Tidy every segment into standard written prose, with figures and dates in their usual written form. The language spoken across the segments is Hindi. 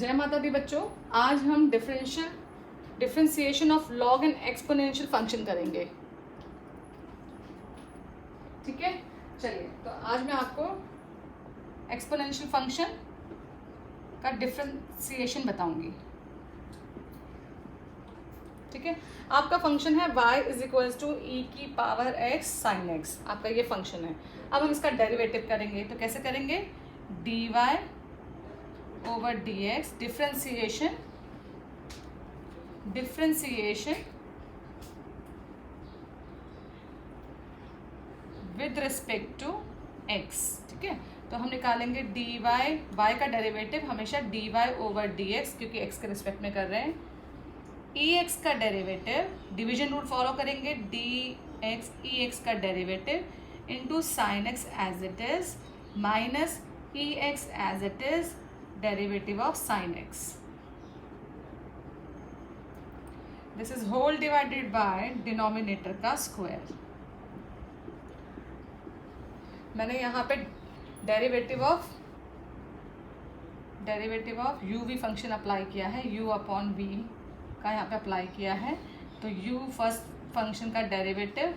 जय माता दी बच्चों, आज हम differentiation of log and exponential function करेंगे। ठीक है, चलिए तो आज मैं आपको एक्सपोनेंशियल फंक्शन का डिफरेंशिएशन बताऊंगी। ठीक है, आपका फंक्शन है y इज इक्वल्स टू ई की पावर x साइन x, आपका ये फंक्शन है। अब हम इसका डेरिवेटिव करेंगे, तो कैसे करेंगे? dy over dx differentiation with respect to x। ठीक है, तो हम निकालेंगे dy, y का डेरिवेटिव हमेशा dy ओवर dx, क्योंकि x के रिस्पेक्ट में कर रहे हैं। ex का डेरिवेटिव, डिवीजन रूल फॉलो करेंगे, dx ex का derivative into sine x as it is minus ex as it is derivative of sine x। This is whole divided by denominator का स्क्वायर। मैंने यहाँ पे derivative of u v function apply किया है, u अपॉन v का यहाँ पे अप्लाई किया है। तो u फर्स्ट फंक्शन का derivative,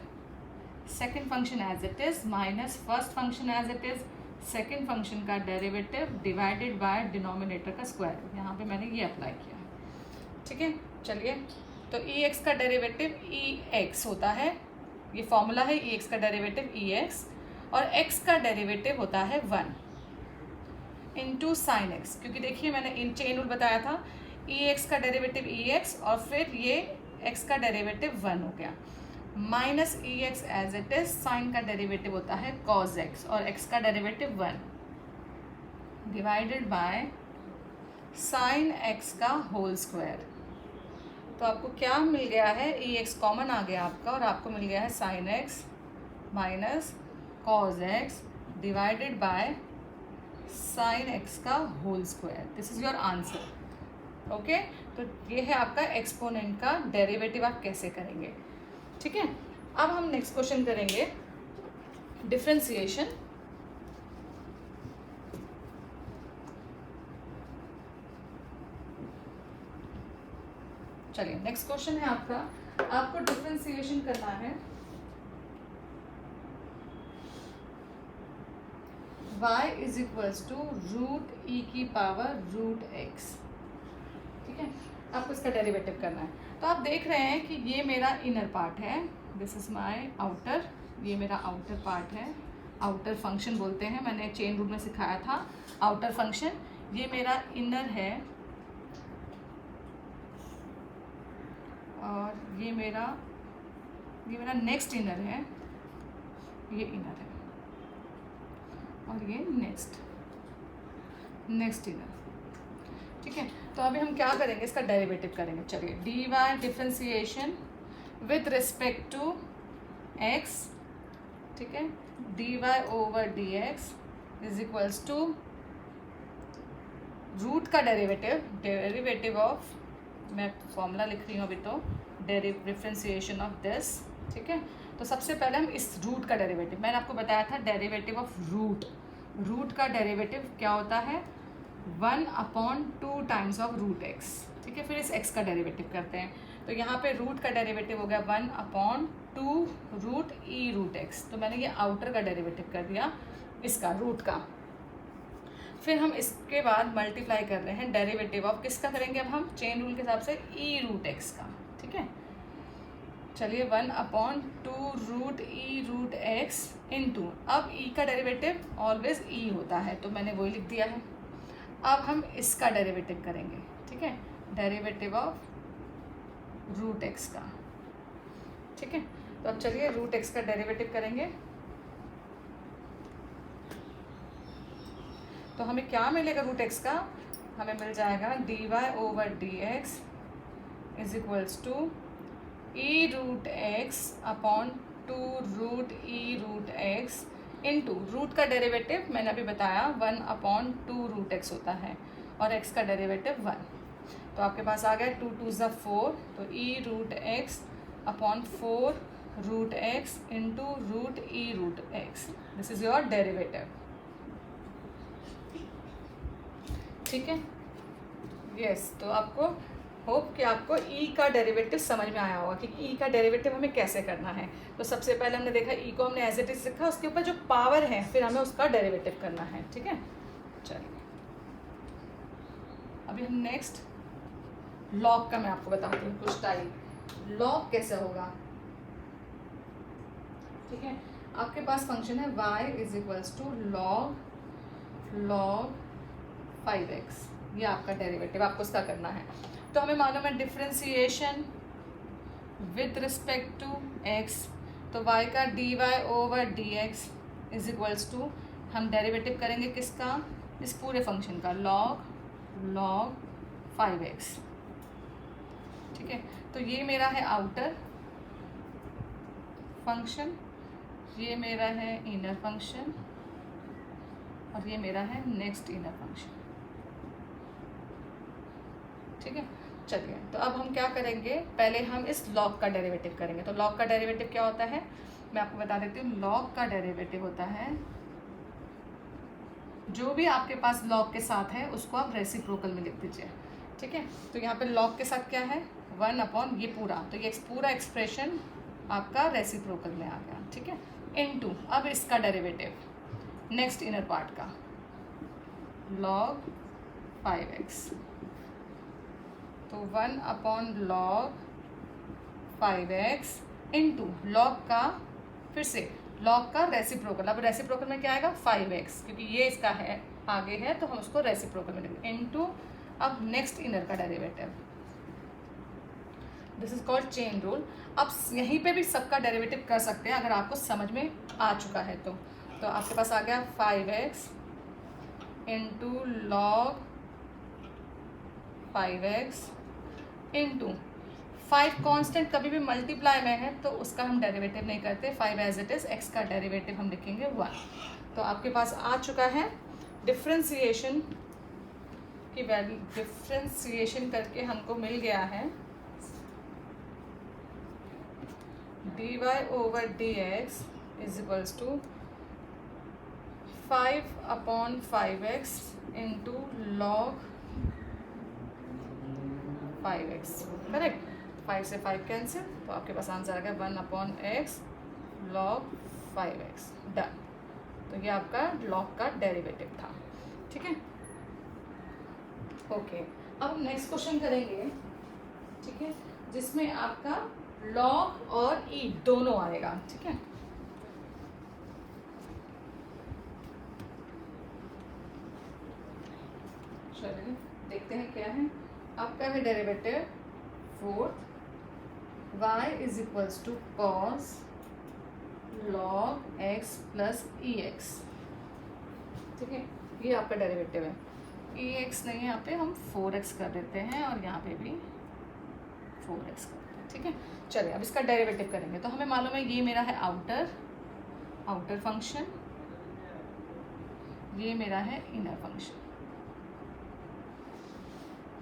second function as it is minus first function as it is second function का डेरिवेटिव डिवाइडेड बाय डिनोमिनेटर का स्क्वायर। यहाँ पे मैंने ये अप्लाई किया है। ठीक है, चलिए तो ex का डेरिवेटिव ex होता है, ये फॉर्मूला है ex का डेरिवेटिव ex, और x का डेरिवेटिव होता है 1 इंटू साइन x, क्योंकि देखिए मैंने इन चेन रूल बताया था, ex का डेरिवेटिव ex और फिर ये x का डेरिवेटिव 1 हो गया, minus ex as it is, sine का डेरिवेटिव होता है cos x और x का derivative 1 divided by sine x का होल स्क्वायर। तो आपको क्या मिल गया है? ex कॉमन आ गया आपका, और आपको मिल गया है sine x minus cos x divided by sine x का whole square. This is your answer. Okay, तो ये है आपका एक्सपोनेंट का डेरिवेटिव आप कैसे करेंगे। ठीक है, अब हम नेक्स्ट क्वेश्चन करेंगे डिफरेंशिएशन। चलिए नेक्स्ट क्वेश्चन है आपका, आपको डिफरेंशिएशन करना है y is equals to root e की पावर रूट x। ठीक है, आपको इसका डेरिवेटिव करना है। तो आप देख रहे हैं कि ये मेरा इनर पार्ट है, दिस इज माय आउटर, ये मेरा आउटर पार्ट है, आउटर फंक्शन बोलते हैं, मैंने चेन रूल में सिखाया था आउटर फंक्शन। ये मेरा इनर है और ये मेरा नेक्स्ट इनर है, ये इनर है और ये नेक्स्ट इनर। ठीक है, तो अभी हम क्या करेंगे? इसका डेरिवेटिव करेंगे। चलिए d y differentiation with respect to x। ठीक है, d y over d x is equals to root का डेरिवेटिव ऑफ, मैं फॉर्मूला लिख रही हूँ अभी, तो डिफ्रेंसिएशन ऑफ दिस। ठीक है, तो सबसे पहले हम इस रूट का डेरिवेटिव, मैंने आपको बताया था डेरिवेटिव ऑफ रूट का डेरिवेटिव क्या होता है? 1/2 टाइम्स ऑफ रूट x। ठीक है, फिर इस x का डेरिवेटिव करते हैं, तो यहाँ पे रूट का डेरिवेटिव हो गया 1/2 रूट ई रूट x। तो मैंने ये आउटर का डेरिवेटिव कर दिया इसका, रूट का। फिर हम इसके बाद मल्टीप्लाई कर रहे हैं डेरिवेटिव ऑफ, किसका करेंगे अब हम? चेन रूल के हिसाब से ई रूट x का। ठीक है, चलिए 1/2 root e root x into, अब e का डेरिवेटिव ऑलवेज e होता है, तो मैंने वही लिख दिया है। अब हम इसका डेरिवेटिव करेंगे। ठीक है, डेरिवेटिव ऑफ रूट x का। ठीक है, तो अब चलिए रूट x का डेरिवेटिव करेंगे, तो हमें क्या मिलेगा? रूट x का हमें मिल जाएगा d y over d x is equals to e root x upon 2 root e root x into, root का डेरिवेटिव मैंने अभी बताया 1/2 रूट x होता है, और x का डेरिवेटिव 1। तो आपके पास आ गया 2 2 ज़ा 4, तो e root x upon 4 root x into root e root x. This is your derivative. ठीक है, यस, तो आपको होप कि आपको ई का डेरिवेटिव समझ में आया होगा कि ई का डेरिवेटिव हमें कैसे करना है। तो सबसे पहले हमने देखा ई को हमने एज इट इज लिखा, उसके ऊपर जो पावर है फिर हमें उसका डेरिवेटिव करना है। ठीक है, चलिए अभी हम नेक्स्ट लॉग का मैं आपको बताती हूँ कुछ टाइप। लॉग कैसे होगा, ठीक है, आपके पास फंक्शन है y is equals to log 5x, ये आपका डेरिवेटिव आपको उसका करना है। तो हमें मालूम है differentiation with respect to x, तो y का dy over dx is equals to हम डेरिवेटिव करेंगे किसका, इस पूरे फंक्शन का log 5x। ठीक है, तो ये मेरा है आउटर फंक्शन, ये मेरा है इनर फंक्शन और ये मेरा है नेक्स्ट इनर फंक्शन। ठीक है, चलिए तो अब हम क्या करेंगे, पहले हम इस लॉग का डेरिवेटिव करेंगे। तो लॉग का डेरिवेटिव क्या होता है मैं आपको बता देती हूँ। लॉग का डेरिवेटिव होता है जो भी आपके पास लॉग के साथ है उसको आप रेसिप्रोकल में लिख दीजिए। ठीक है, तो यहाँ पे लॉग के साथ क्या है 1 ये पूरा, तो ये पूरा एक्सप्रेशन आपका रेसिप्रोकल में आ गया। ठीक है, इनटू अब इसका डेरिवेटिव नेक्स्ट इनर पार्ट का log 5x, तो 1 log 5x इनटू लॉग का फिर से लॉग का रेसिप्रोकल। अब रेसिप्रोकल में क्या आएगा 5x, क्योंकि ये इसका है आगे है तो हम उसको रेसिप्रोकल में लिखेंगे इनटू अब नेक्स्ट इनर का derivative. This is called chain rule. अब यहीं पे भी सबका डेरिवेटिव कर सकते हैं अगर आपको समझ में आ चुका है तो आपके पास आ गया 5x into log 5x into 5 constant कभी भी मल्टीप्लाई में है तो उसका हम डेरिवेटिव नहीं करते, 5 एज इट इज, x का डेरिवेटिव हम लिखेंगे 1। तो आपके पास आ चुका है डिफ्रेंसिएशन की वैल्यू, डिफ्रेंसिएशन करके हमको मिल गया है dy over dx is equals to 5/5x into log 5x। Correct, 5 से 5 कैंसिल, तो आपके पास आंसर आ गया 1/x log 5x। डन, तो ये आपका लॉग का डेरिवेटिव था। ठीक है, ओके, अब हम नेक्स्ट क्वेश्चन करेंगे। ठीक है, जिसमें आपका लॉग और ई दोनों आएगा। ठीक है, चलिए देखते हैं क्या है आपका है derivative 4 y is equals to cos log x plus e x. ठीक है, ये आपका डेरिवेटिव है। ई एक्स नहीं है, यहाँ पे हम 4x कर देते हैं और यहाँ पे भी 4x करते हैं। ठीक है, चलिए अब इसका डेरिवेटिव करेंगे। तो हमें मालूम है ये मेरा है आउटर फंक्शन, ये मेरा है इनर फंक्शन।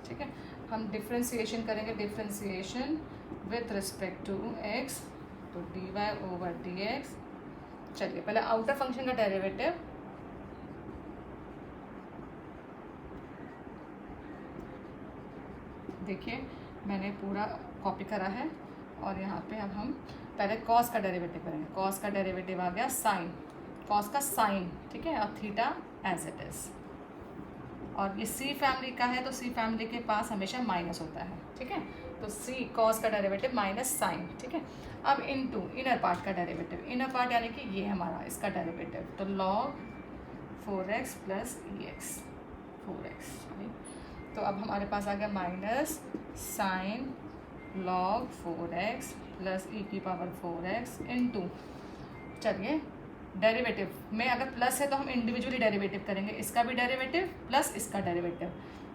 ठीक है, हम डिफ्रेंसिएशन करेंगे, differentiation with respect to x, तो dy ओवर dx। चलिए पहले आउटर फंक्शन का डेरिवेटिव, देखिए मैंने पूरा कॉपी करा है और यहाँ पे अब हम पहले कॉस का डेरिवेटिव करेंगे। कॉस का डेरिवेटिव आ गया साइन, कॉस का साइन। ठीक है, और थीटा एज इट इज़, और ये सी फैमिली का है तो सी फैमिली के पास हमेशा माइनस होता है। ठीक है, तो सी कॉस का डेरिवेटिव माइनस साइन। ठीक है, अब इनटू इनर पार्ट का डेरिवेटिव, इनर पार्ट यानी कि ये हमारा इसका डेरिवेटिव, तो log 4x plus e x 4x। तो अब हमारे पास आ गया minus sine log 4x plus e की पावर 4x इनटू, चलिए डेरिवेटिव में अगर प्लस है तो हम इंडिविजुअली डेरिवेटिव करेंगे, इसका भी डेरिवेटिव प्लस इसका डेरिवेटिव।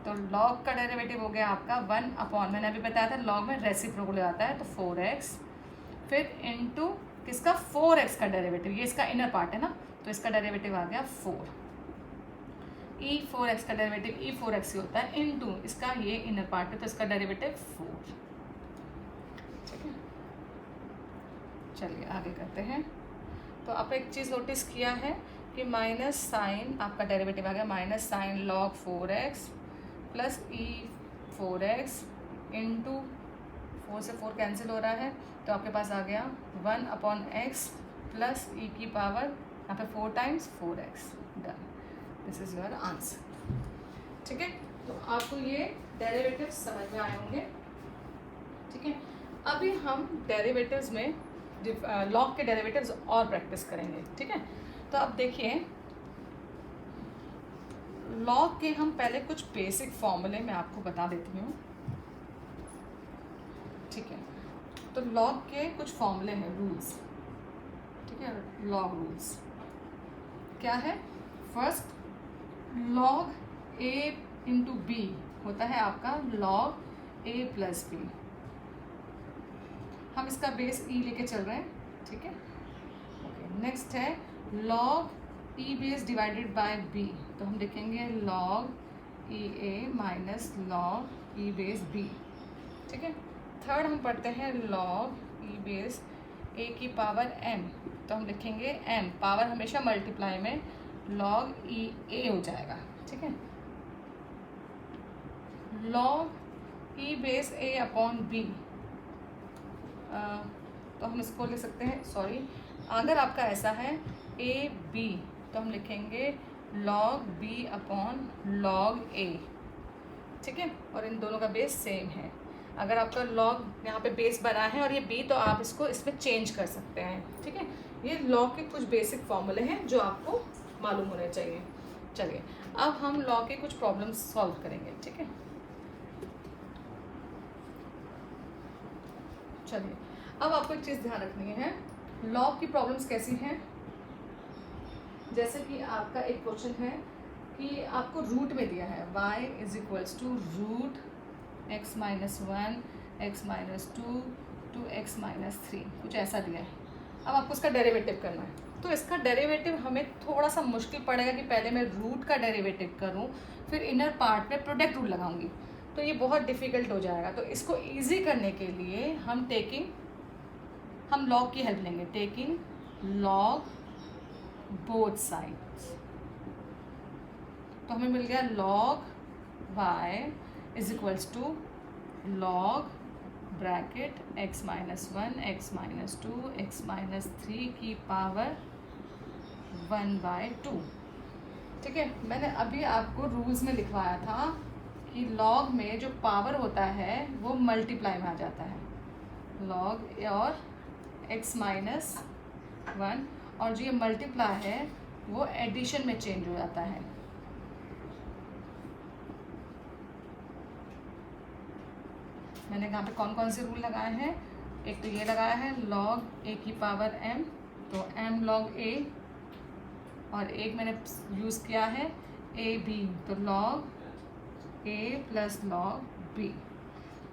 तो log का डेरिवेटिव हो गया आपका 1/, मैंने अभी बताया था log में रेसिप्रोकल आता है, तो 4x फिर इनटू किसका 4x का डेरिवेटिव, ये इसका इनर पार्ट है ना, तो इसका डेरिवेटिव आ गया 4। e4x का डेरिवेटिव e4x ही होता है इनटू इसका ये इनर पार्ट है तो इसका डेरिवेटिव 4। ठीक है, चलिए आगे करते हैं। तो आप एक चीज़ नोटिस किया है कि माइनस साइन आपका डेरिवेटिव आ गया minus sine log 4x plus 4x into 4 से 4 कैंसिल हो रहा है, तो आपके पास आ गया 1/x प्लस e की पावर यहाँ पे 4 times 4x। Done, this is your answer. ठीक है, तो आपको ये डेरिवेटिव समझ में आए होंगे। ठीक है, अभी हम डेरिवेटिव्स में लॉग के डेरिवेटिव्स और प्रैक्टिस करेंगे। ठीक है, तो अब देखिए लॉग के हम पहले कुछ बेसिक फॉर्मूले मैं आपको बता देती हूँ। ठीक है, तो लॉग के कुछ फॉर्मूले हैं, रूल्स। ठीक है, लॉग रूल्स क्या है? First, log a into b होता है आपका लॉग a प्लस बी। हम इसका बेस e लेके चल रहे हैं। ठीक है, ओके। नेक्स्ट है log e base divided by b, तो हम लिखेंगे log e a minus log e base b। ठीक है, थर्ड हम पढ़ते हैं लॉग e बेस a की पावर m, तो हम लिखेंगे m, पावर हमेशा मल्टीप्लाई में लॉग e a हो जाएगा। ठीक है, log e base a upon b, तो हम इसको लिख सकते हैं, सॉरी, अगर आपका ऐसा है a b तो हम लिखेंगे log b upon log a। ठीक है, और इन दोनों का बेस सेम है। अगर आपका लॉग यहाँ पे बेस बना है और ये b, तो आप इसको इसमें चेंज कर सकते हैं। ठीक है, ये लॉग के कुछ बेसिक फॉर्मूले हैं जो आपको मालूम होने चाहिए। चलिए अब हम लॉग के कुछ प्रॉब्लम्स सॉल्व करेंगे। ठीक है, चलिए अब आपको एक चीज़ ध्यान रखनी है, लॉग की प्रॉब्लम्स कैसी हैं। जैसे कि आपका एक क्वेश्चन है कि आपको रूट में दिया है y is equals to root x minus 1 x minus 2 to x minus 3, कुछ ऐसा दिया है। अब आपको उसका डेरिवेटिव करना है, तो इसका डेरिवेटिव हमें थोड़ा सा मुश्किल पड़ेगा कि पहले मैं रूट का डेरिवेटिव करूं, फिर इनर पार्ट में प्रोडक्ट रूल लगाऊंगी, तो ये बहुत डिफ़िकल्ट हो जाएगा। तो इसको ईजी करने के लिए हम लॉग की हेल्प लेंगे, टेकिंग लॉग बोथ साइड्स। तो हमें मिल गया log y is equals to log bracket x minus 1 x minus 2 x minus 3 की पावर 1/2। ठीक है, मैंने अभी आपको रूल्स में लिखवाया था कि लॉग में जो पावर होता है वो मल्टीप्लाई में आ जाता है, लॉग और x माइनस 1, और जो ये मल्टीप्लाई है वो एडिशन में चेंज हो जाता है। मैंने यहाँ पे कौन कौन से रूल लगाए हैं, एक तो ये लगाया है लॉग a की पावर m, तो m लॉग a, और एक मैंने यूज़ किया है a b, तो log a plus log b।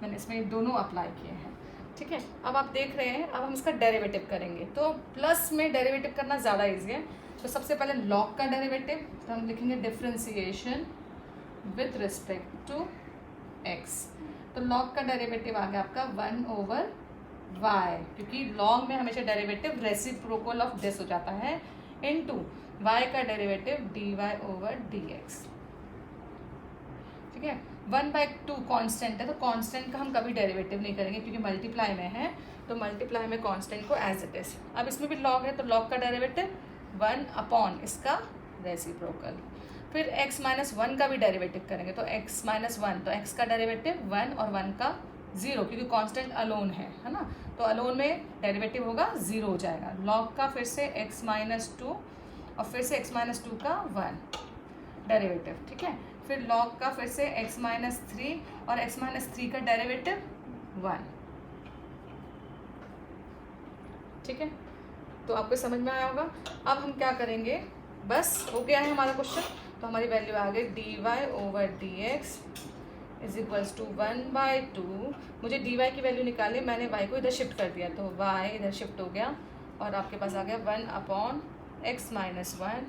मैंने इसमें दोनों अप्लाई किए हैं। ठीक है, अब आप देख रहे हैं, अब हम इसका डेरिवेटिव करेंगे, तो प्लस में डेरिवेटिव करना ज़्यादा ईजी है। तो सबसे पहले लॉग का डेरिवेटिव, तो हम लिखेंगे differentiation with respect to x, तो लॉग का डेरिवेटिव आ गया आपका 1/y, क्योंकि लॉग में हमेशा डेरिवेटिव रेसिप्रोकल ऑफ दिस हो जाता है, इनटू y का डेरिवेटिव dy/dx। ठीक है, 1/2 कांस्टेंट है, तो कांस्टेंट का हम कभी डेरिवेटिव नहीं करेंगे क्योंकि मल्टीप्लाई में है, तो मल्टीप्लाई में कांस्टेंट को एज इट इज। अब इसमें भी लॉग है, तो लॉग का डेरिवेटिव 1 अपॉन इसका रेसिप्रोकल। फिर x माइनस 1 का भी डेरिवेटिव करेंगे, तो x माइनस 1, तो x का डेरिवेटिव 1 और 1 का 0, क्योंकि कांस्टेंट अलोन है ना, तो अलोन में डेरिवेटिव होगा 0 हो जाएगा। लॉग का फिर से x माइनस 2 और फिर से x माइनस 2 का 1 डेरिवेटिव। ठीक है, फिर लॉग का फिर से x माइनस 3 और x माइनस 3 का डेरिवेटिव 1। ठीक है, तो आपको समझ में आया होगा। अब हम क्या करेंगे, बस हो गया है हमारा क्वेश्चन, तो हमारी वैल्यू आ गई dy/dx इज इक्वल्स टू 1/2। मुझे dy की वैल्यू निकाली, मैंने y को इधर शिफ्ट कर दिया, तो y इधर शिफ्ट हो गया और आपके पास आ गया 1/x minus 1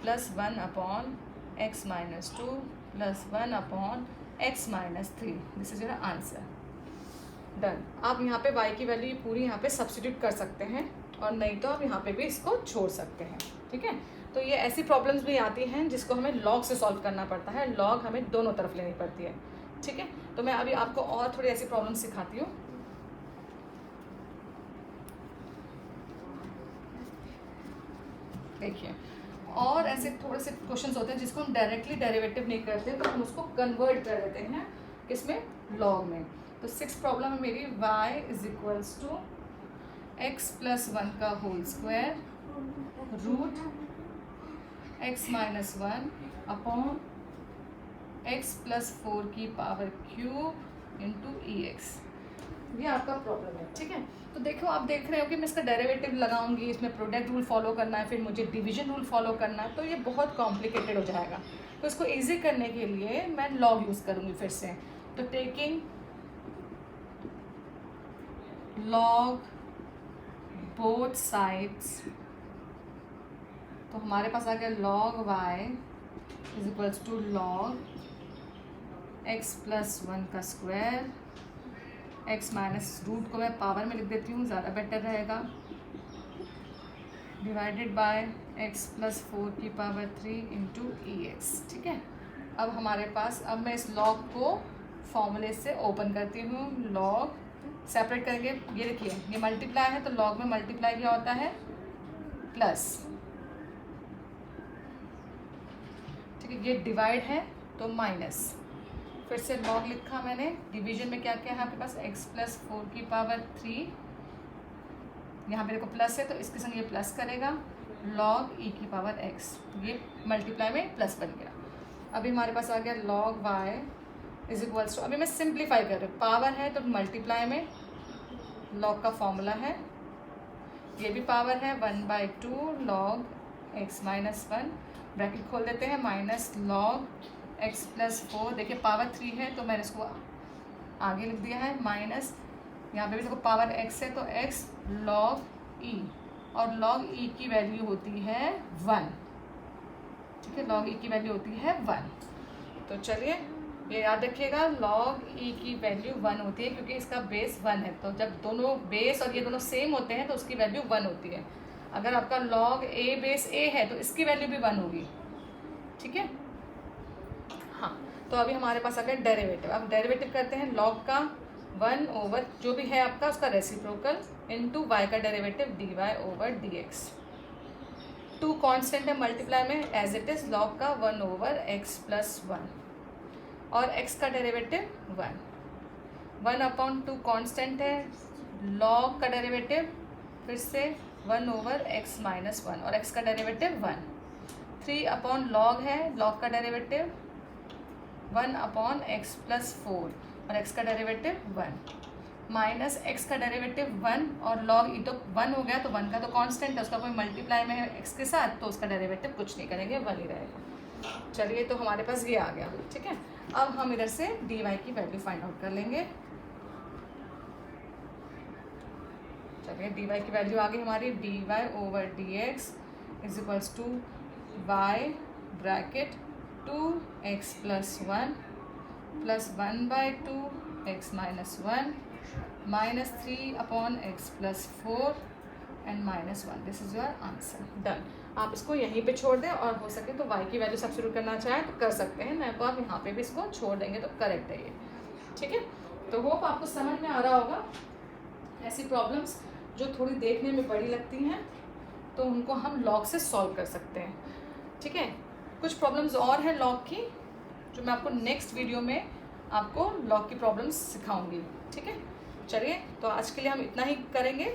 plus 1/x minus 2 plus 1/x minus 3। This is your answer. Done. आप यहाँ पे y की वैल्यू पूरी यहाँ पे सब्स्टिट्यूट कर सकते हैं, और नहीं तो आप यहाँ पे भी इसको छोड़ सकते हैं। ठीक है, तो ये ऐसी प्रॉब्लम्स भी आती हैं जिसको हमें लॉग से सॉल्व करना पड़ता है, लॉग हमें दोनों तरफ लेनी पड़ती है। ठीक है, तो मैं अभी आपको और थोड़ी ऐसी प्रॉब्लम सिखाती हूँ। देखिए, और ऐसे थोड़े से क्वेश्चंस होते हैं जिसको हम डायरेक्टली डेरिवेटिव नहीं करते, तो हम उसको कन्वर्ट कर देते हैं किसमें, लॉग में। तो 6 प्रॉब्लम है मेरी, y is equals to x plus 1 का whole square root x minus 1 upon x plus 4 की पावर क्यूब इंटू EX। ये आपका प्रॉब्लम है, ठीक है। तो देखो, आप देख रहे हो कि मैं इसका डेरिवेटिव लगाऊंगी, इसमें प्रोडक्ट रूल फॉलो करना है, फिर मुझे डिवीजन रूल फॉलो करना है, तो ये बहुत कॉम्प्लिकेटेड हो जाएगा। तो इसको इजी करने के लिए मैं लॉग यूज़ करूँगी फिर से। तो टेकिंग लॉग बोथ साइड्स, तो हमारे पास आ गया log y is equals to log x plus 1 का स्क्वायर, x माइनस रूट को मैं पावर में लिख देती हूँ, ज़्यादा बेटर रहेगा, डिवाइडेड बाय x प्लस 4 की पावर 3 इंटू EX। ठीक है, अब हमारे पास, अब मैं इस लॉग को फॉर्मूले से ओपन करती हूँ। लॉग सेपरेट करेंगे, ये देखिए ये मल्टीप्लाई है, तो लॉग में मल्टीप्लाई क्या होता है, प्लस। ठीक है, ये डिवाइड है तो माइनस, फिर से लॉग लिखा मैंने, डिवीजन में क्या क्या है आपके पास, x प्लस 4 की पावर 3, यहाँ पे देखो प्लस है तो इसके संग ये प्लस करेगा, लॉग e की पावर x, ये मल्टीप्लाई में प्लस बन गया। अभी हमारे पास आ गया log y is equals to, अभी मैं सिंप्लीफाई कर रही हूँ, पावर है तो मल्टीप्लाई में लॉग का फॉर्मूला है, ये भी पावर है 1/2 लॉग x माइनस 1, ब्रैकेट खोल देते हैं, माइनस लॉग x प्लस 4, देखिए पावर 3 है तो मैंने इसको आगे लिख दिया है, माइनस यहाँ पे भी देखो पावर x है तो x लॉग e, और लॉग e की वैल्यू होती है 1। ठीक है, लॉग e की वैल्यू होती है 1। तो चलिए ये याद रखिएगा, लॉग e की वैल्यू 1 होती है क्योंकि इसका बेस 1 है, तो जब दोनों बेस और ये दोनों सेम होते हैं तो उसकी वैल्यू 1 होती है। अगर आपका लॉग a बेस a है तो इसकी वैल्यू भी 1 होगी। ठीक है, हाँ, तो अभी हमारे पास आ गया डेरिवेटिव। अब डेरिवेटिव करते हैं, लॉग का 1 ओवर जो भी है आपका उसका रेसिप्रोकल इनटू y का derivative dy over dx। 2 constant है मल्टीप्लाई में, एज इट इज लॉग का 1 ओवर x प्लस 1 और x का डेरिवेटिव 1 अपॉन 2 कांस्टेंट है, लॉग का डेरिवेटिव फिर से 1 ओवर x माइनस 1 और x का डेरिवेटिव 1। 3 अपॉन लॉग है, लॉग का डेरिवेटिव 1 अपॉन x प्लस 4 और x का डेरिवेटिव 1, माइनस x का डेरिवेटिव 1 और लॉग e तो 1 हो गया, तो 1 का तो कांस्टेंट है, उसका कोई मल्टीप्लाई में है x के साथ, तो उसका डेरिवेटिव कुछ नहीं करेंगे, 1 ही रहेगा। चलिए, तो हमारे पास ये आ गया। ठीक है, अब हम इधर से dy की वैल्यू फाइंड आउट कर लेंगे। चलिए, dy की वैल्यू आ गई हमारी, dy over dx is equals to y bracket 2x plus 1 plus 1/2 x minus 1 minus 3 upon x plus 4 and minus 1। This is your answer, done. आप इसको यहीं पे छोड़ दें और हो सके तो y की वैल्यू सब्स्टिट्यूट करना चाहें तो कर सकते हैं, नहीं तो आप यहाँ पे भी इसको छोड़ देंगे तो करेक्ट है ये। ठीक है, तो होप आपको समझ में आ रहा होगा। ऐसी प्रॉब्लम्स जो थोड़ी देखने में बड़ी लगती हैं तो उनको हम लॉग से सॉल्व कर सकते हैं। ठीक है, कुछ प्रॉब्लम्स और हैं लॉग की जो मैं आपको नेक्स्ट वीडियो में आपको लॉग की प्रॉब्लम्स सिखाऊंगी। ठीक है, चलिए, तो आज के लिए हम इतना ही करेंगे।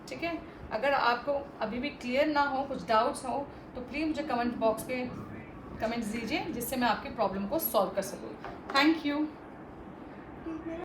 ठीक है, अगर आपको अभी भी क्लियर ना हो, कुछ डाउट्स हो, तो प्लीज़ मुझे कमेंट बॉक्स पे कमेंट्स दीजिए जिससे मैं आपकी प्रॉब्लम को सॉल्व कर सकूँ। Thank you.